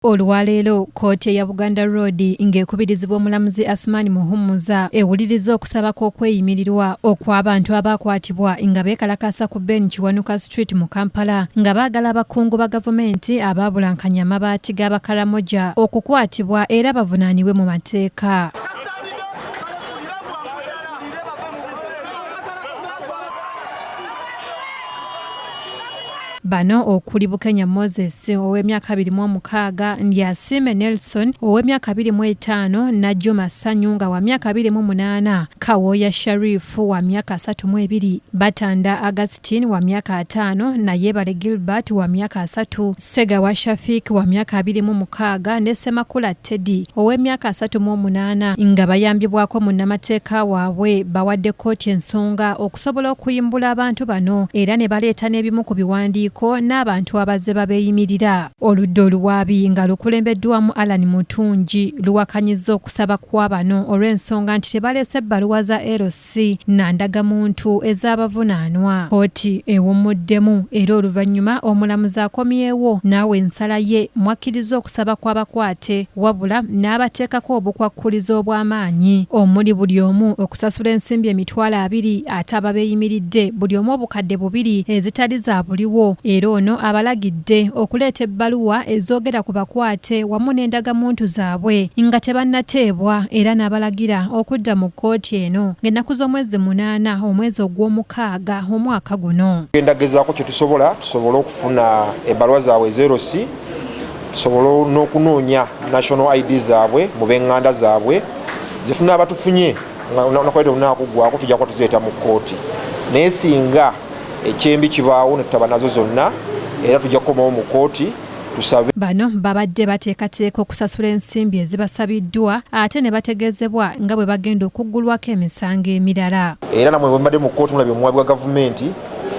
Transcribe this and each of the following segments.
Olwaleero kkooti ya Buganda Road ng'ekubirizibwa omulamuzi Asuman Muhumuza ewuliriza okusaba kw'okweyimirirwa okw'abantu abakwatibwa nga beekalakaasa ku Ben Kiwanuka Street mu Kampala nga baagala abakungu ba gavumenti ababulankanya amabaati g'abakalamoja okukwatibwa era bavunanibwe mu mateeka. Bano okuli Bukenya Moses ow'emyaka 26, Ndyasiime Nelson ow'emyaka 25, Najjuma Sanyu nga wa myaka 28, Kawooya Sharif wa myaka 32, Batanda Augstine wa myaka 5, Nayebale Gilbert wa myaka 3, Ssegawa Shafia wa myaka 26 ne Ssemakula Teddy ow'emyaka 38 nga bayambibwako munnamateeka waabwe bawadde kkooti ensonga okusobola okuyimbula abantu bano era ne baleeta n'ebimu ku biwandiiko n'abantu abazze babeeyimirira. Oludda oluwaabi nga lukulembeddwamu Alan Mutungi luwakanyizza okusaba kwa bano olw'ensonga nti tebaleese ebbaluwa za LC na ndagamuntu ez'abavunaanwa. Kkooti ewummuddemu era oluvannyuma omulamuzi akomyewo naawe ensala ye mwakkiriza okusaba kw'abakwate wabula n'abateekako obukwakkulizo obw'amaanyi omuli buli omu okusasula ensimbi emitwalo 2 ate ababeeyimiridde buli omu obukadde 2 ezitali za buliwo. Era ono abalagidde okuleeta ebbaluwa ezoogera ku bakwate wamu n'endagamuntu zaabwe nga tebannateebwa era n'abalagira okudda mu kkooti eno ng'ennaku z'omwezi 8 omwezi ogw'omukaaga omwaka guno. Tugendagezaako kye tusobole okufuna ebbaluwa zaabwe ezerosi, tusobole n'okunoonya national ID zaabwe mu b'eŋŋanda zaabwe ze tunaaba tufunye nakwete lunaakugwako tujja kuba tuzireeta mu kkooti naye singa ekyembi kibaawo ne tutaba nazo zonna era tujja kukomawo mu kkooti tusabe. Bano babadde bateekateeka okusasula ensimbi ezibasabiddwa ate ne bategeezebwa nga bwe bagenda okuggulwako emisango emirala. Era namwe bwe mbadde mu kkooti mulabye omuwabi wa gavumenti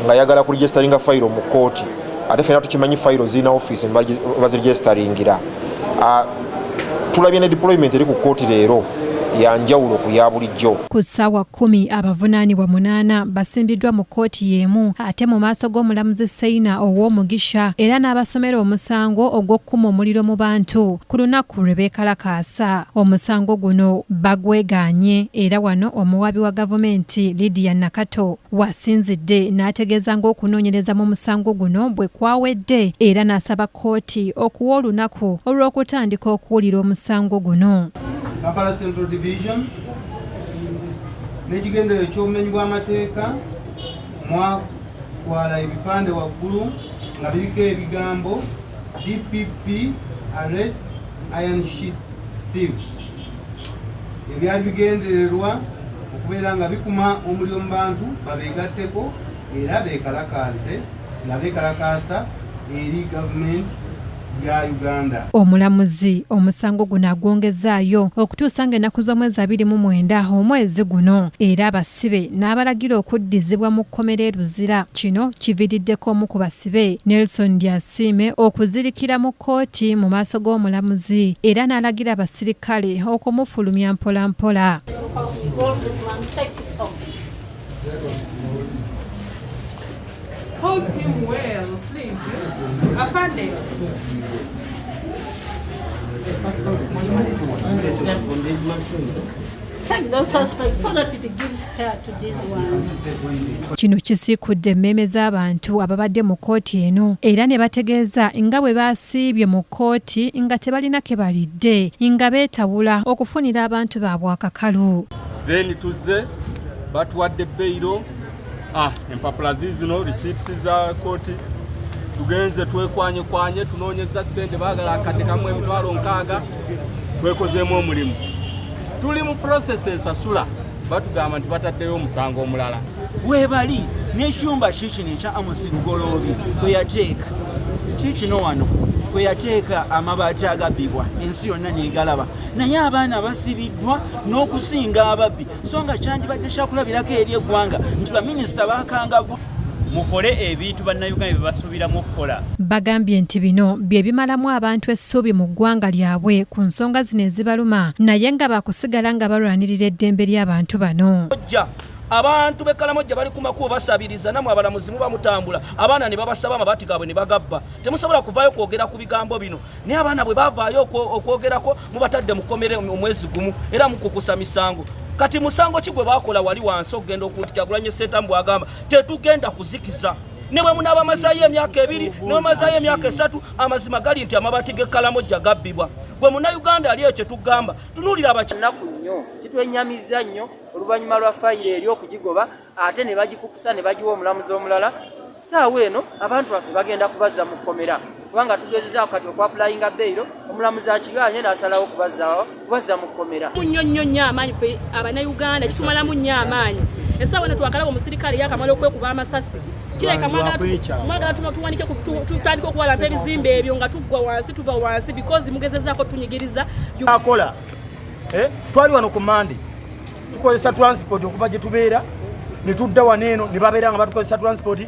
nga ayagala kuregisteringa fayiro mu kkooti ate ffenna tukimanyi fayiro zirina ofiisi baziregisteringira. Tulabye ne deployment eri ku kkooti leero yanjawulo ku ya bulijjo. Ku ssaawa 10 abavunaanibwa 8 basimbiddwa mu kkooti y'emu ate mu maaso g'omulamuzi Seina Owomugisha era n'abasomera omusango ogw'okkuma omuliro mu bantu ku lunaku lw'abeekalakaasa. Omusango guno bagwegaanye era wano omuwabi wa gavumenti Lydia Nakato wasinzidde n'ategeeza ng'okunoonyereza mu musango guno bwe kwawedde era n'asaba kkooti okuwa olunaku olw'okutandika okuwulira omusango guno. Kampala Central Division n'ekigendero eky'obumenyi bw'amateeka mwakwala ebipande waggulu nga biriko ebigambo DPP arrest iron sheet thieves ebyali bigendererwa okubeera nga bikuma omuliro mu bantu babeegatteko era beekalakaase nga beekalakaasa eri gavumenti ya Uganda. Omulamuzi omusango guno agwongezaayo okutuusa ng'ennaku z'omwezi 29 omwezi guno era abasibe n'abalagira okuddizibwa mu kkomera e Luzira. Kino kiviiriddeko omu ku basibe Nelson Ndyasiime okuzirikira mu kkooti mu maaso g'omulamuzi era n'alagira abasirikale okumufulumya mpola mpola. Hold him well, please. Afande. Take those suspects so that it gives hair to these ones. Kino kisiikudde emmeeme z'abantu ababadde mu kkooti eno era ne bategeeza nga bwe baasiibye mu kkooti nga tebalina ke balidde nga beetabula okufunira abantu baabwe akakalu. Then tuzze batuwadde beyiro empapula zizino receipts za kkooti tugenze twekwanye tunoonyeza ssente baagala akadde kamu emitwalo 6 twekozeemu omulimu tuli mu process esasula batugamba nti bataddeyo omusango omulala weebali n'ekyumba kikino ekya amusigugoloobi kwe yateeka kikino wano kwe yateeka amabaati agabbibwa ensi yonna n'egalaba naye abaana basibiddwa n'okusinga ababbi so nga kyandibadde kyakulabirako eri eggwanga nti baminisita bakangavu mukole ebintu bannayuganda bye basuubiramu okukola. Bagambye nti bino bye bimalamu abantu essuubi mu ggwanga lyabwe ku nsonga zino ezibaluma naye nga bakusigala nga balwanirira eddembe ly'abantu bano. abantu b'Ekkalamojja bali ku makubo basabiriza namwe abalamuzi muba mutambula abaana ne babasaba amabaati gaabwe ne bagabba temusobola kuvaayo kwogera ku bigambo bino naye abaana bwe bavaayo okwogerako mubatadde mukomere omwezi gumu era mukukusa misango kati musango ki gwe baakola wali wansi okugenda okutyagulanye Ssentambu agamba tetugenda kuzikiza ne bwe munaaba amazaayo emyaka 2 ne bamazaayo emyaka 3 amazima gali nti amabaati g'Ekkalamojja gabbibwa gwe munnayuganda ali ekyo tugamba tunuulira abakinnaku nnyo kitwenyamiza nnyo oluvannyuma lwa fayiro eri okugigoba ate ne bagikukusa ne bagiwa omulamuzi omulala saawa eno abantu baffe bagenda kubazza mu kkomera kubanga tugezezaako kati okwapulayinga beyiro omulamuzi akiganye n'asalawo kubazza mu kkomera nnyo nnyo amaanyi ffe abannayuganda kitumalamu nnyo amaanyi essaawa eno twakalaba omusirikale yakamala okwekuba amasasi kireka mwagala tuwanike tutandika okuwalampa ebizimbe ebyo nga tuggwa wansi tuva wansi because mugezezaako tunyigiriza akola twali wano ku Mande tukozesa transport okuva gye tubeera ne tudda wano eno ne babeera nga batukozesa transport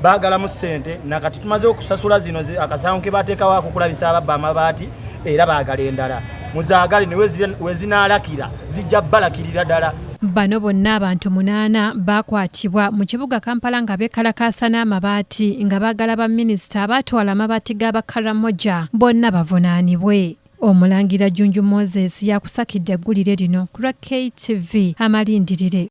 baagalamu ssente nakati tumaze okusasula zino akasango ke bateekawo akukulabisa ababba amabaati era baagala endala muzaagale ne wezinaalakira zijja balakirira ddala. Bano bonna abantu 8 bakwatibwa mu kibuga Kampala nga beekalakaasa n'amabaati nga baagala ba minisita abaatwala amabaati g'Abakaramoja bonna bavunaanibwe. Omulangira Najjuma Moses yakusakidde eggulire lino ku KTV amalindirire.